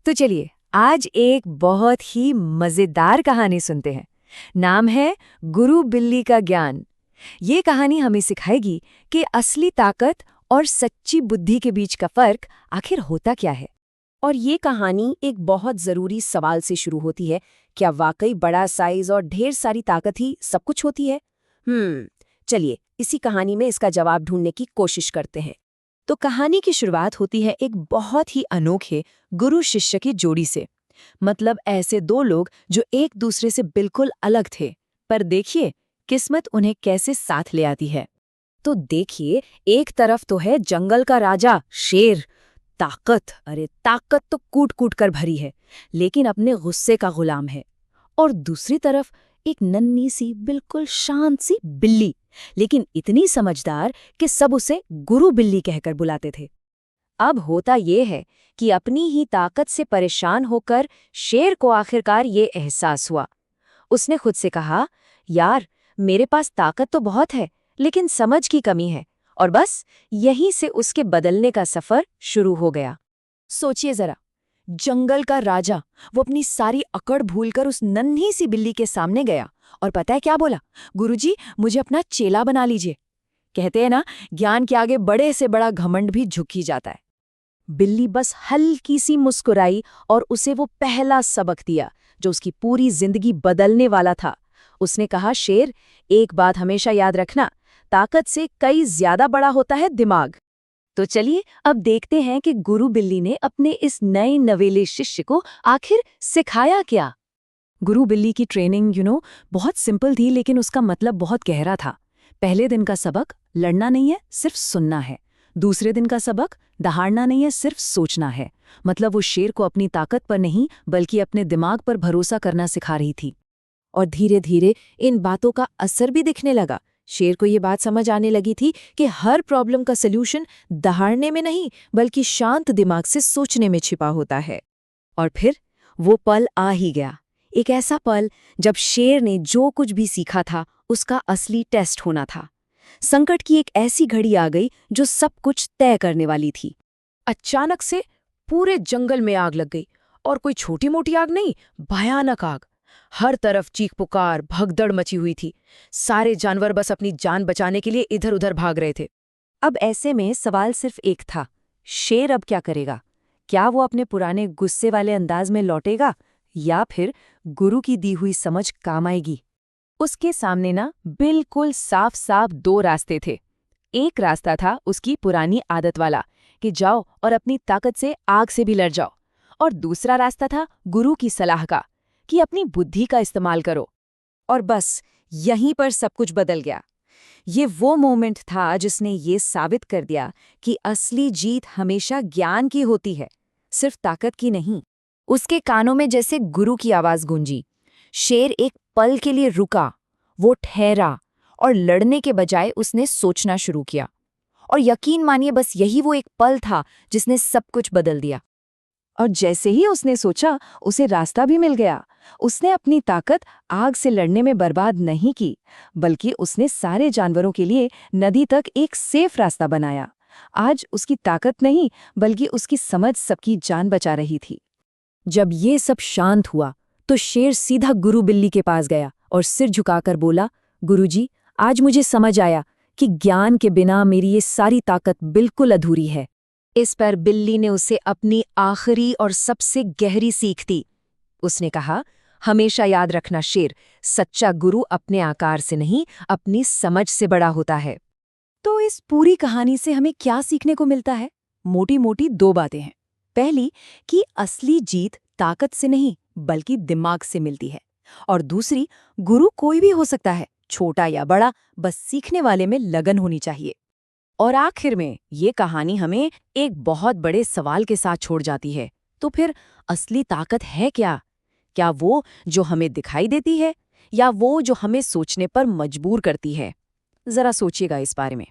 तो चलिए आज एक बहुत ही मजेदार कहानी सुनते हैं। नाम है गुरु बिल्ली का ज्ञान। ये कहानी हमें सिखाएगी कि असली ताकत और सच्ची बुद्धि के बीच का फर्क आखिर होता क्या है। और ये कहानी एक बहुत ज़रूरी सवाल से शुरू होती है, क्या वाकई बड़ा साइज और ढेर सारी ताकत ही सब कुछ होती है? चलिए इसी कहानी में इसका जवाब ढूंढने की कोशिश करते हैं। तो कहानी की शुरुआत होती है एक बहुत ही अनोखे गुरु शिष्य की जोड़ी से। मतलब ऐसे दो लोग जो एक दूसरे से बिल्कुल अलग थे, पर देखिए किस्मत उन्हें कैसे साथ ले आती है। तो देखिए, एक तरफ तो है जंगल का राजा शेर, ताकत तो कूट कूट कर भरी है, लेकिन अपने गुस्से का गुलाम है। और दूसरी तरफ एक नन्ही सी बिल्कुल शांत सी बिल्ली, लेकिन इतनी समझदार कि सब उसे गुरु बिल्ली कहकर बुलाते थे। अब होता ये है कि अपनी ही ताकत से परेशान होकर शेर को आखिरकार ये एहसास हुआ। उसने खुद से कहा, यार मेरे पास ताकत तो बहुत है, लेकिन समझ की कमी है। और बस यहीं से उसके बदलने का सफर शुरू हो गया। सोचिए जरा, जंगल का राजा वो अपनी सारी अकड़ भूलकर उस नन्ही सी बिल्ली के सामने गया और पता है क्या बोला? गुरुजी, मुझे अपना चेला बना लीजिए। कहते हैं ना, ज्ञान के आगे बड़े से बड़ा घमंड भी झुक ही जाता है। बिल्ली बस हल्की सी मुस्कुराई और उसे वो पहला सबक दिया जो उसकी पूरी जिंदगी बदलने वाला था। उसने कहा, शेर, एक बात हमेशा याद रखना, ताकत से कई ज्यादा बड़ा होता है दिमाग। तो चलिए अब देखते हैं कि गुरु बिल्ली ने अपने इस नए नवेले शिष्य को आखिर सिखाया क्या। गुरु बिल्ली की ट्रेनिंग बहुत सिंपल थी, लेकिन उसका मतलब बहुत गहरा था। पहले दिन का सबक लड़ना नहीं है, सिर्फ सुनना है। दूसरे दिन का सबक दहाड़ना नहीं है, सिर्फ सोचना है। मतलब वो शेर को अपनी ताकत पर नहीं बल्कि अपने दिमाग पर भरोसा करना सिखा रही थी। और धीरे धीरे इन बातों का असर भी दिखने लगा। शेर को ये बात समझ आने लगी थी कि हर प्रॉब्लम का सल्यूशन दहाड़ने में नहीं बल्कि शांत दिमाग से सोचने में छिपा होता है। और फिर वो पल आ ही गया, एक ऐसा पल जब शेर ने जो कुछ भी सीखा था उसका असली टेस्ट होना था। संकट की एक ऐसी घड़ी आ गई जो सब कुछ तय करने वाली थी। अचानक से पूरे जंगल में आग लग गई, और कोई छोटी मोटी आग नहीं, भयानक आग। हर तरफ चीख पुकार भगदड़ मची हुई थी। सारे जानवर बस अपनी जान बचाने के लिए इधर उधर भाग रहे थे। अब ऐसे में सवाल सिर्फ एक था, शेर अब क्या करेगा? क्या वो अपने पुराने गुस्से वाले अंदाज में लौटेगा या फिर गुरु की दी हुई समझ काम आएगी? उसके सामने ना बिल्कुल साफ साफ दो रास्ते थे। एक रास्ता था उसकी पुरानी आदत वाला कि जाओ और अपनी ताकत से आग से भी लड़ जाओ, और दूसरा रास्ता था गुरु की सलाह का कि अपनी बुद्धि का इस्तेमाल करो। और बस यहीं पर सब कुछ बदल गया। ये वो मोमेंट था जिसने ये साबित कर दिया कि असली जीत हमेशा ज्ञान की होती है, सिर्फ ताकत की नहीं। उसके कानों में जैसे गुरु की आवाज गूंजी। शेर एक पल के लिए रुका, वो ठहरा, और लड़ने के बजाय उसने सोचना शुरू किया। और यकीन मानिए, बस यही वो एक पल था जिसने सब कुछ बदल दिया। और जैसे ही उसने सोचा, उसे रास्ता भी मिल गया। उसने अपनी ताकत आग से लड़ने में बर्बाद नहीं की, बल्कि उसने सारे जानवरों के लिए नदी तक एक सेफ रास्ता बनाया। आज उसकी ताकत नहीं बल्कि उसकी समझ सबकी जान बचा रही थी। जब ये सब शांत हुआ तो शेर सीधा गुरु बिल्ली के पास गया और सिर झुकाकर बोला, गुरुजी, आज मुझे समझ आया कि ज्ञान के बिना मेरी ये सारी ताकत बिल्कुल अधूरी है। इस पर बिल्ली ने उसे अपनी आखिरी और सबसे गहरी सीख दी। उसने कहा, हमेशा याद रखना शेर, सच्चा गुरु अपने आकार से नहीं अपनी समझ से बड़ा होता है। तो इस पूरी कहानी से हमें क्या सीखने को मिलता है? मोटी मोटी दो बातें हैं। पहली कि असली जीत ताकत से नहीं बल्कि दिमाग से मिलती है। और दूसरी, गुरु कोई भी हो सकता है, छोटा या बड़ा, बस सीखने वाले में लगन होनी चाहिए। और आखिर में ये कहानी हमें एक बहुत बड़े सवाल के साथ छोड़ जाती है। तो फिर असली ताकत है क्या? क्या वो जो हमें दिखाई देती है, या वो जो हमें सोचने पर मजबूर करती है? जरा सोचिएगा इस बारे में।